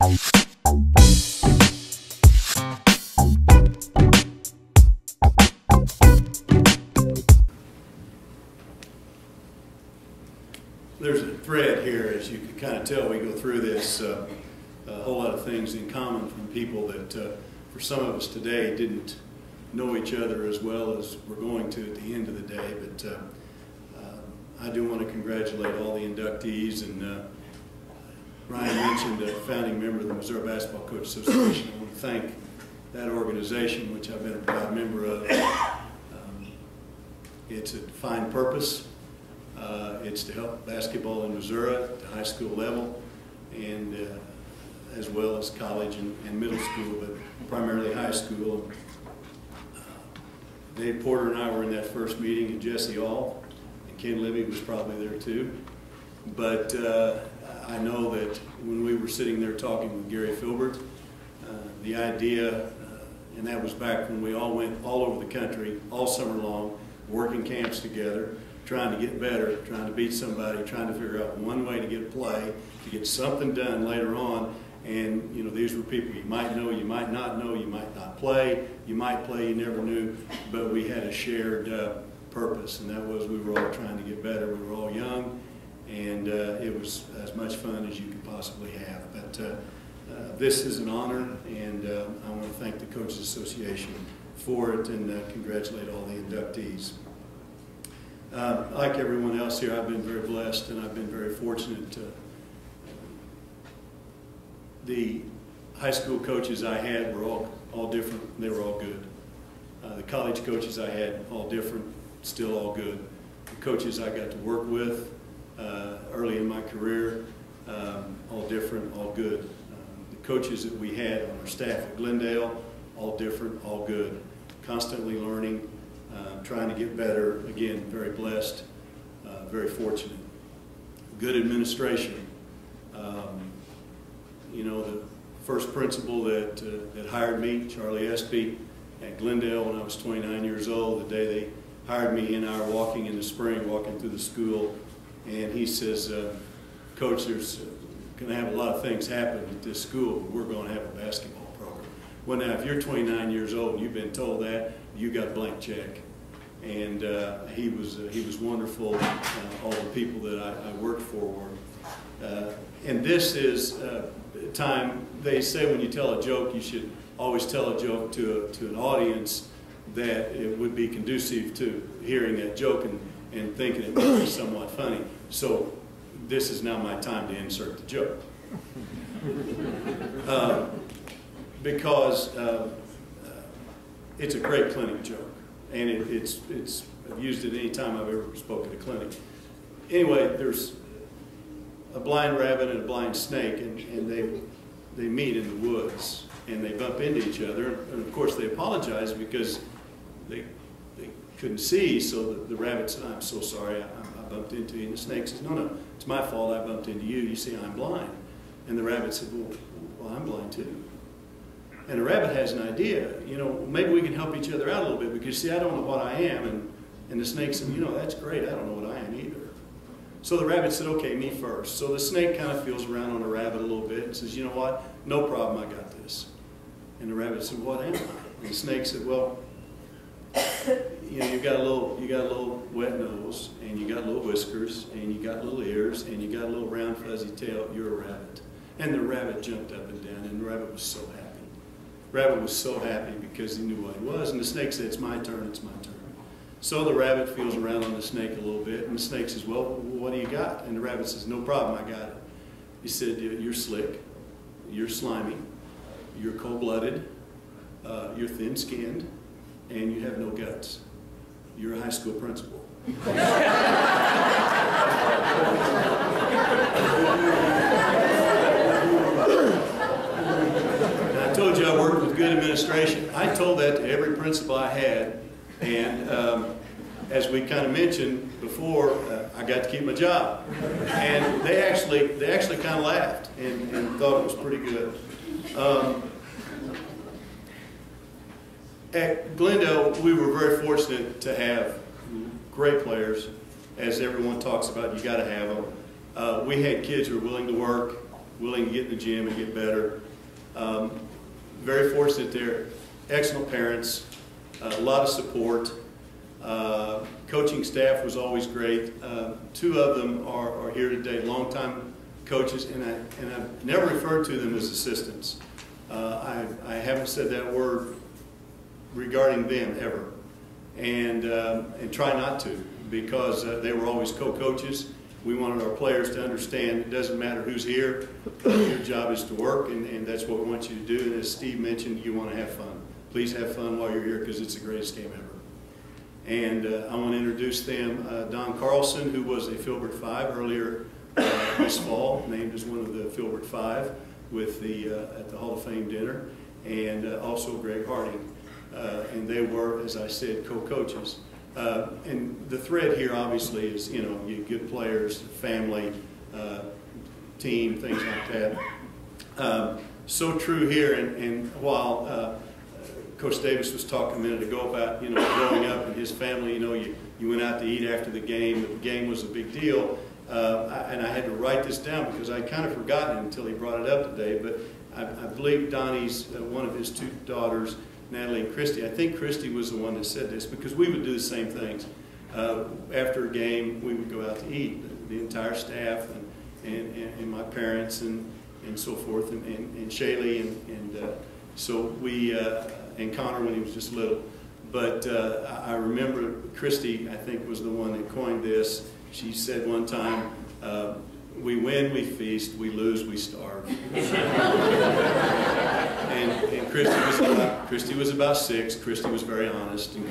There's a thread here, as you can kind of tell, we go through this, a whole lot of things in common from people that for some of us today didn't know each other as well as we're going to at the end of the day. But I do want to congratulate all the inductees, and Ryan mentioned a founding member of the Missouri Basketball Coach Association. I want to thank that organization, which I've been a proud member of. It's a defined purpose. It's to help basketball in Missouri at the high school level, and as well as college and middle school, but primarily high school. Dave Porter and I were in that first meeting, and Jesse All, and Ken Libby was probably there too. But I know that when we were sitting there talking with Gary Filbert, the idea, and that was back when we all went all over the country all summer long, working camps together, trying to get better, trying to beat somebody, trying to figure out one way to get a play, to get something done later on. And, you know, these were people you might know, you might not know, you might not play, you might play, you never knew, but we had a shared purpose, and that was we were all trying to get better. We were all young, and it was as much fun as you could possibly have. But this is an honor, and I want to thank the Coaches Association for it, and congratulate all the inductees. Like everyone else here, I've been very blessed, and I've been very fortunate. The high school coaches I had were all different. They were all good. The college coaches I had, all different, still all good. The coaches I got to work with early in my career, all different, all good. The coaches that we had on our staff at Glendale, all different, all good. Constantly learning. Trying to get better. Again, very blessed, very fortunate. Good administration. You know, the first principal that hired me, Charlie Espy, at Glendale when I was 29 years old, the day they hired me, he and I were walking in the spring, walking through the school, and he says, Coach, there's going to have a lot of things happen at this school, but we're going to have a basketball program. Well, now, if you're 29 years old and you've been told that, you got a blank check. And he was wonderful. All the people that I worked for were. And this is time, they say when you tell a joke, you should always tell a joke to an audience that it would be conducive to hearing that joke and thinking it might be somewhat funny. So this is now my time to insert the joke. Because it's a great clinic joke. And I've used it any time I've ever spoken at a clinic. Anyway, there's a blind rabbit and a blind snake, and they meet in the woods, and they bump into each other. And of course, they apologize because they couldn't see. So the rabbit said, "I'm so sorry, I bumped into you." And the snake says, "No, it's my fault. I bumped into you. You see, I'm blind." And the rabbit said, "Well, I'm blind too." And the rabbit has an idea, you know, maybe we can help each other out a little bit because, see, I don't know what I am. And the snake said, you know, that's great, I don't know what I am either. So the rabbit said, okay, me first. So the snake kind of feels around on the rabbit a little bit and says, you know what, no problem, I got this. And the rabbit said, what am I? And the snake said, well, you know, you got a little wet nose, and you got little whiskers, and you got little ears, and you got a little round fuzzy tail, you're a rabbit. And the rabbit jumped up and down, and the rabbit was so happy. Rabbit was so happy because he knew what he was, and the snake said, it's my turn, it's my turn. So the rabbit feels around on the snake a little bit, and the snake says, well, what do you got? And the rabbit says, no problem, I got it. He said, you're slick, you're slimy, you're cold-blooded, you're thin-skinned, and you have no guts. You're a high school principal. I told you I worked with good administration. I told that to every principal I had, and as we kind of mentioned before, I got to keep my job. And they actually kind of laughed and thought it was pretty good. At Glendale, we were very fortunate to have great players. As everyone talks about, you got to have them. We had kids who were willing to work. willing to get in the gym and get better. Very fortunate there. Excellent parents, a lot of support. Coaching staff was always great. Two of them are here today, longtime coaches, and I've never referred to them as assistants. I haven't said that word regarding them ever, and try not to, because they were always co-coaches. We wanted our players to understand it doesn't matter who's here, your job is to work, and that's what we want you to do. And as Steve mentioned, you want to have fun. Please have fun while you're here, because it's the greatest game ever. And I want to introduce them. Don Carlson, who was a Filbert Five earlier this fall, named as one of the Filbert Five with at the Hall of Fame dinner, and also Greg Harding. And they were, as I said, co-coaches. And the thread here, obviously, is, you know, you good players, family, team, things like that. So true here, and while Coach Davis was talking a minute ago about, you know, growing up in his family, you know, you went out to eat after the game was a big deal, and I had to write this down because I'd kind of forgotten it until he brought it up today, but I believe Donnie's, one of his two daughters, Natalie and Christy, I think Christy was the one that said this, because we would do the same things. After a game, we would go out to eat, the entire staff and my parents and so forth, and Shaylee, and so we, and Connor when he was just little. But I remember Christy, I think, was the one that coined this. She said one time, we win, we feast, we lose, we starve. And Christy was about 6. Christy was very honest, and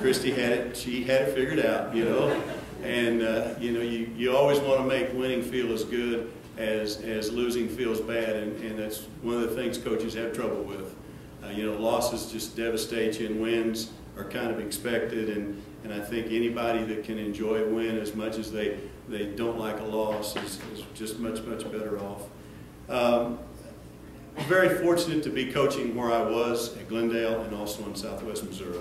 Christy had it. She had it figured out, you know. And you know, you always want to make winning feel as good as losing feels bad, and that's one of the things coaches have trouble with. You know, losses just devastate you, and wins are kind of expected. And I think anybody that can enjoy a win as much as they don't like a loss is just much better off. Very fortunate to be coaching where I was at Glendale and also in Southwest Missouri.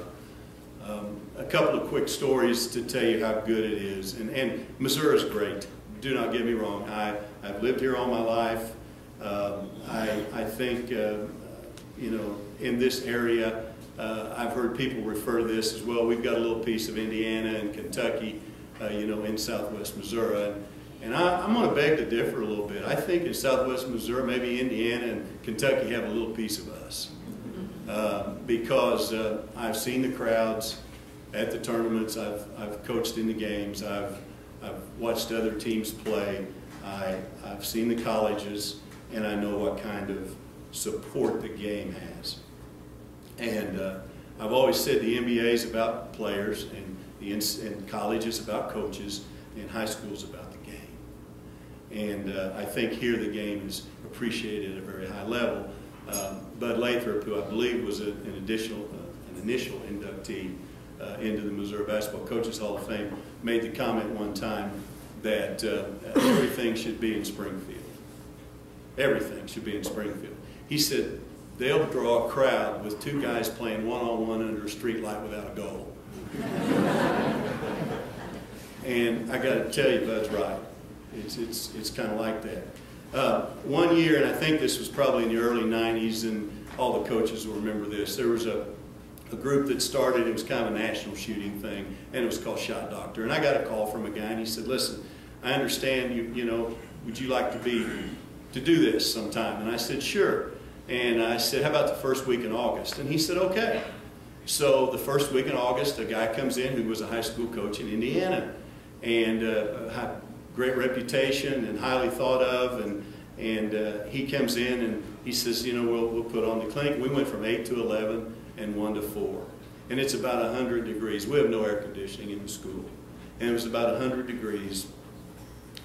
A couple of quick stories to tell you how good it is. And Missouri is great. Do not get me wrong. I've lived here all my life. I think, you know, in this area, I've heard people refer to this as, well, we've got a little piece of Indiana and Kentucky, you know, in Southwest Missouri. And I'm going to beg to differ a little bit. I think in Southwest Missouri, maybe Indiana and Kentucky have a little piece of us. Because I've seen the crowds at the tournaments, I've coached in the games, I've watched other teams play, I've seen the colleges, and I know what kind of support the game has. And I've always said the NBA is about players, and college is about coaches, and high school is about the game. And I think here the game is appreciated at a very high level. Bud Lathrop, who I believe was an initial inductee into the Missouri Basketball Coaches Hall of Fame, made the comment one time that everything should be in Springfield. Everything should be in Springfield. He said they'll draw a crowd with 2 guys playing one-on-one under a street light without a goal. And I got to tell you, Bud's right. It's kind of like that. One year, and I think this was probably in the early 90s, and all the coaches will remember this, there was a group that started, it was kind of a national shooting thing, and it was called Shot Doctor. And I got a call from a guy, and he said, listen, I understand you know, would you like to do this sometime? And I said, sure. And I said, how about the first week in August? And he said, okay. So the first week in August, a guy comes in who was a high school coach in Indiana, and had great reputation and highly thought of, and he comes in and he says, you know, we'll put on the clinic. We went from 8 to 11 and 1 to 4. And it's about 100 degrees. We have no air conditioning in the school. And it was about 100 degrees.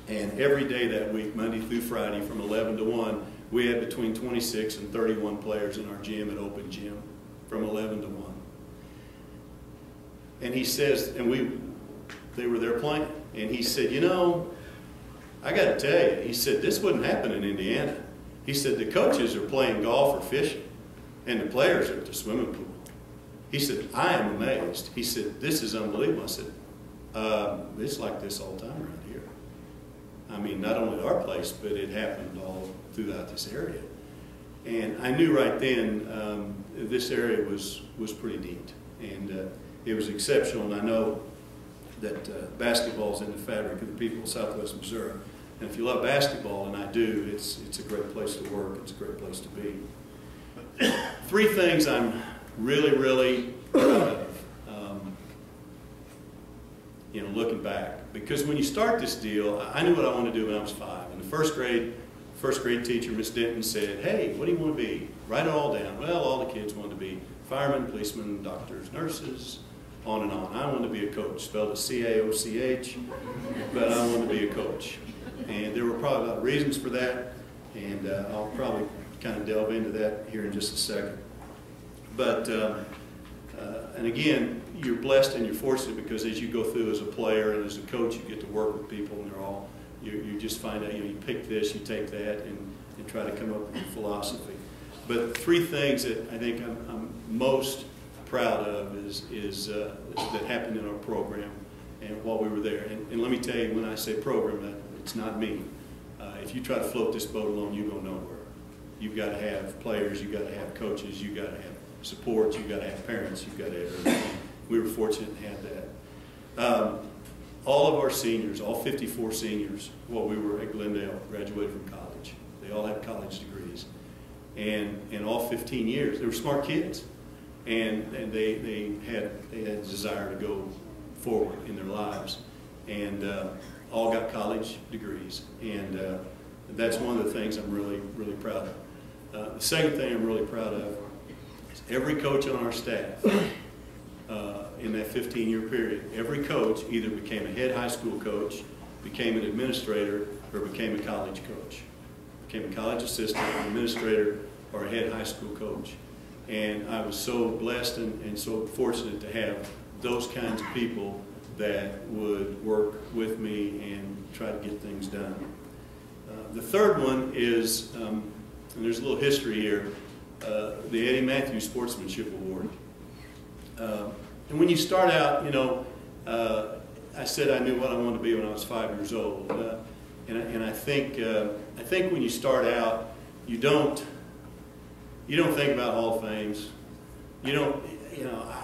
And every day that week, Monday through Friday, from 11 to 1, we had between 26 and 31 players in our gym, an open gym, from 11 to 1. And he says, and they were there playing. And he said, you know, I got to tell you, he said, this wouldn't happen in Indiana. He said, the coaches are playing golf or fishing, and the players are at the swimming pool. He said, I am amazed. He said, this is unbelievable. I said, it's like this all the time around here. I mean, not only at our place, but it happened all throughout this area. And I knew right then this area was pretty neat, and it was exceptional. And I know that basketball is in the fabric of the people of Southwest Missouri. And if you love basketball, and I do, it's a great place to work. It's a great place to be. 3 things I'm really, really proud of, you know, looking back. Because when you start this deal, I knew what I wanted to do when I was 5. In the first grade teacher, Miss Denton, said, "Hey, what do you want to be? Write it all down." Well, all the kids wanted to be firemen, policemen, doctors, nurses, on and on. I wanted to be a coach, spelled as C-A-O-C-H, but I wanted to be a coach. And there were probably a lot of reasons for that, and I'll probably kind of delve into that here in just a second. But, and again, you're blessed and you're fortunate because as you go through as a player and as a coach, you get to work with people, and they're all, you just find out, you know, you pick this, you take that, and try to come up with a philosophy. But 3 things that I think I'm most proud of is that happened in our program and while we were there. And let me tell you, when I say program, it's not me. If you try to float this boat alone, you go nowhere. You've got to have players, you've got to have coaches, you've got to have support, you've got to have parents, you've got to have everything. We were fortunate to have that. All of our seniors, all 54 seniors, while we were at Glendale, graduated from college. They all had college degrees. And in all 15 years, they were smart kids. And they had a desire to go forward in their lives. And all got college degrees. And that's one of the things I'm really, really proud of. The second thing I'm really proud of is every coach on our staff in that 15-year period, every coach either became a head high school coach, became an administrator, or became a college coach. Became a college assistant, an administrator, or a head high school coach. And I was so blessed and so fortunate to have those kinds of people that would work with me and try to get things done. The third one is, and there's a little history here, the Eddie Matthews Sportsmanship Award. And when you start out, you know, I said I knew what I wanted to be when I was 5 years old. And I think when you start out, you don't think about Hall of Fames. You know,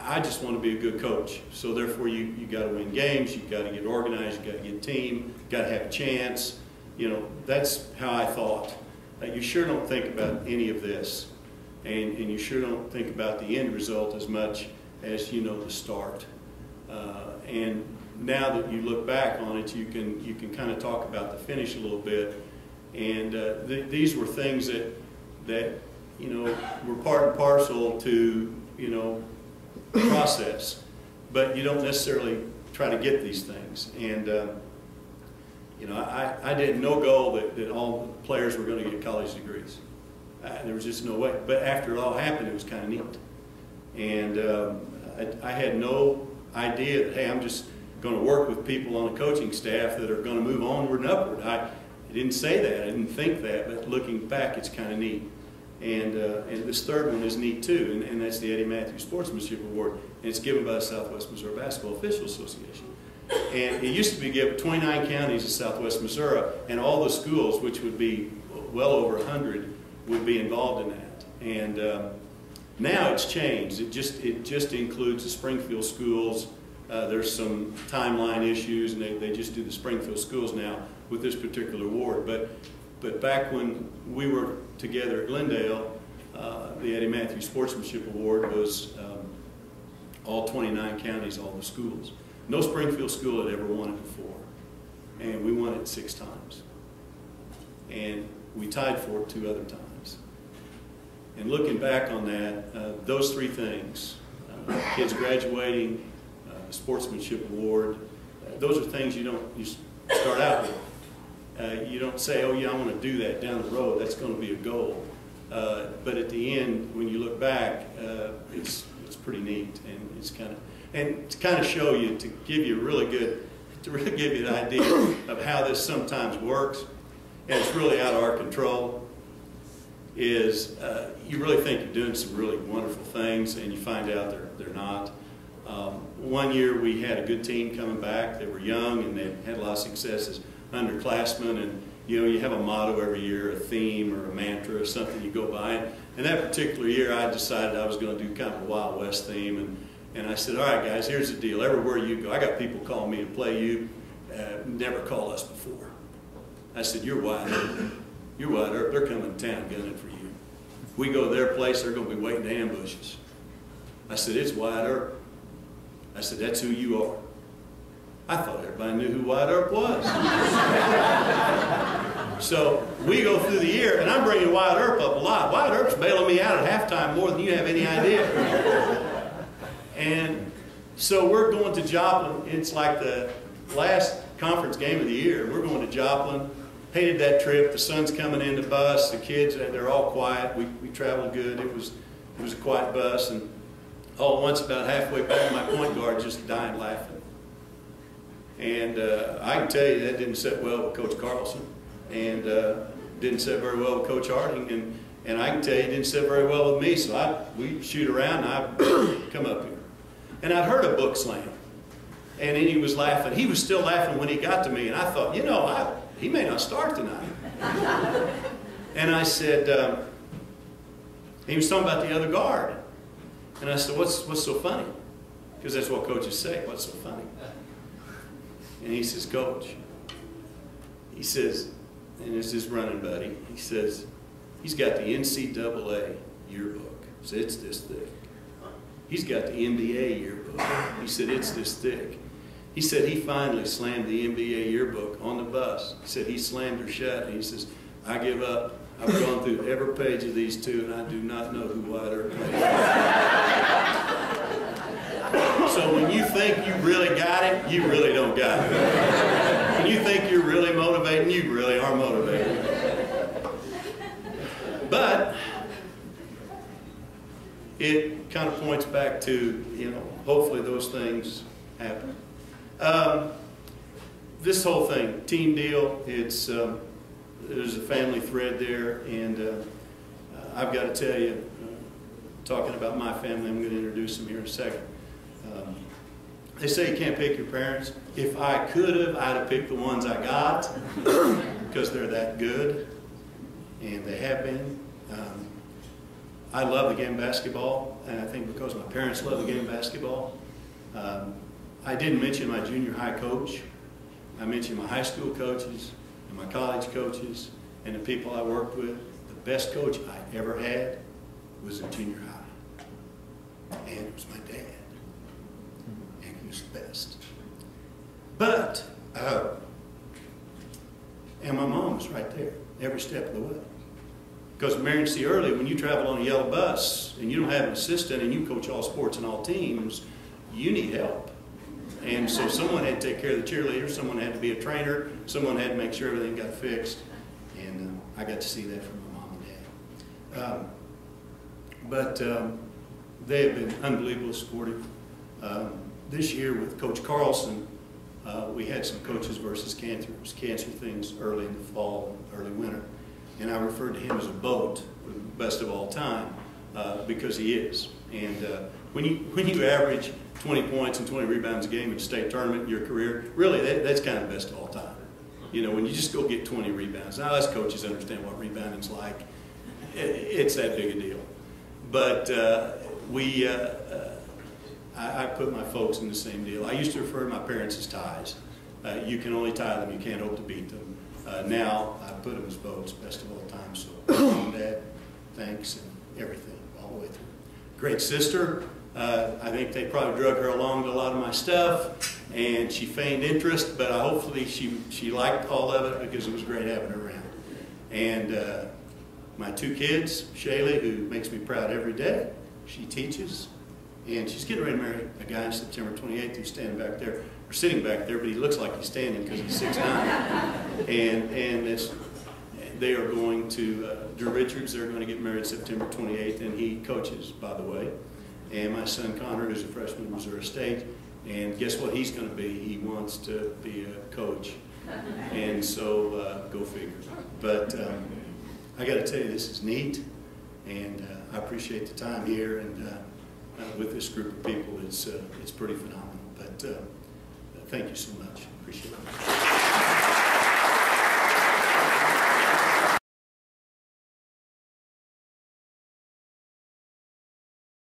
I just want to be a good coach. So therefore, you got to win games. You got to get organized. You got to get a team. You got to have a chance. You know, that's how I thought. You sure don't think about any of this, and you sure don't think about the end result as much as you know the start. And now that you look back on it, you can kind of talk about the finish a little bit. And these were things that you know were part and parcel to process, but you don't necessarily try to get these things. And you know, I did no goal that all the players were going to get college degrees. There was just no way. But after it all happened, it was kind of neat. And I had no idea that, hey, I'm just going to work with people on a coaching staff that are going to move onward and upward. I didn't say that. I didn't think that. But looking back, it's kind of neat. And this third one is neat too, and that's the Eddie Matthews Sportsmanship Award. And it's given by the Southwest Missouri Basketball Officials Association. And it used to be given 29 counties in Southwest Missouri, and all the schools, which would be well over 100, would be involved in that. And now it's changed. It just includes the Springfield schools. There's some timeline issues, and they just do the Springfield schools now with this particular award. But back when we were together at Glendale, the Eddie Matthews Sportsmanship Award was all 29 counties, all the schools. No Springfield school had ever won it before, and we won it 6 times. And we tied for it 2 other times. And looking back on that, those 3 things, kids graduating, the Sportsmanship Award, those are things you start out with. You don't say, oh yeah, I want to do that down the road. That's going to be a goal. But at the end, when you look back, it's pretty neat, and to kind of show you, to really give you an idea of how this sometimes works, and it's really out of our control, is you really think you're doing some really wonderful things, and you find out they're not. One year we had a good team coming back. They were young and they had a lot of successes. underclassmen, and you have a motto every year, a theme or a mantra or something you go by. And that particular year, I decided I was going to do kind of a Wild West theme, and I said, all right, guys, here's the deal. Everywhere you go, I got people calling me to play you, never called us before. I said, you're Wide Earp. You're Wide Earp. They're coming to town gunning for you. If we go to their place, they're going to be waiting to ambush us. I said, it's Wide Earp. I said, that's who you are. I thought everybody knew who Wide Earp was. So we go through the year, and I'm bringing Wide Earp up a lot. Wide Earp's bailing me out at halftime more than you have any idea. And so we're going to Joplin. It's like the last conference game of the year. We're going to Joplin. Hated that trip. The sun's coming in the bus. The kids, they're all quiet. We traveled good. It was a quiet bus. And all at once, about halfway back, my point guard just died laughing. And I can tell you that didn't sit well with Coach Carlson, and didn't sit very well with Coach Harding, and I can tell you it didn't sit very well with me. So we shoot around, and I come up here. And I'd heard a book slam, and then he was laughing. He was still laughing when he got to me, and I thought, he may not start tonight. And I said, he was talking about the other guard. And I said, what's so funny? Because that's what coaches say, what's so funny? And he says, Coach, he says, and it's his running buddy, he says, he's got the NCAA yearbook. He said, it's this thick. He's got the NBA yearbook. He said, it's this thick. He said he finally slammed the NBA yearbook on the bus. He said he slammed her shut, and he says, I give up. I've gone through every page of these two, and I do not know who Wide Earp is. So when you think you really got it, you really don't got it. When you think you're really motivating, you really are motivating. But it kind of points back to, hopefully those things happen. This whole thing, team deal, there's a family thread there, and I've got to tell you, talking about my family, I'm going to introduce them here in a second. They say you can't pick your parents. If I could have, I'd have picked the ones I got because they're that good, and they have been. I love the game of basketball, and I think because my parents love the game of basketball. I didn't mention my junior high coach. I mentioned my high school coaches and my college coaches and the people I worked with. The best coach I ever had was in junior high, and it was my dad. And he was the best. But, and my mom was right there every step of the way. Because Marion C. early, when you travel on a yellow bus and you don't have an assistant and you coach all sports and all teams, you need help. And so someone had to take care of the cheerleaders, someone had to be a trainer, someone had to make sure everything got fixed. And I got to see that from my mom and dad. They have been unbelievably supportive. This year with Coach Carlson, we had some coaches versus cancer. It was cancer things early in the fall, early winter. And I referred to him as a boat, the best of all time, because he is. And when you average 20 points and 20 rebounds a game in a state tournament in your career, really that's kind of the best of all time. When you just go get 20 rebounds. Now us coaches understand what rebounding's like. It's that big a deal. But I put my folks in the same deal. I used to refer to my parents as ties. You can only tie them, you can't hope to beat them. Now I put them as boats, best of all time. So Mom, Dad, thanks, and everything all the way through. Great sister. I think they probably drug her along to a lot of my stuff, and she feigned interest, but hopefully she liked all of it because it was great having her around. And my two kids, Shaylee, who makes me proud every day, she teaches, and she's getting ready to marry a guy on September 28th who's standing back there, or sitting back there, but he looks like he's standing because he's 6'9". And they are going to, Drew Richards, they're going to get married September 28th, and he coaches, by the way. And my son Connor, who's a freshman at Missouri State, and guess what he's going to be? He wants to be a coach. And so, go figure. But I got to tell you, this is neat, and I appreciate the time here, and with this group of people, it's pretty phenomenal. But thank you so much. Appreciate it.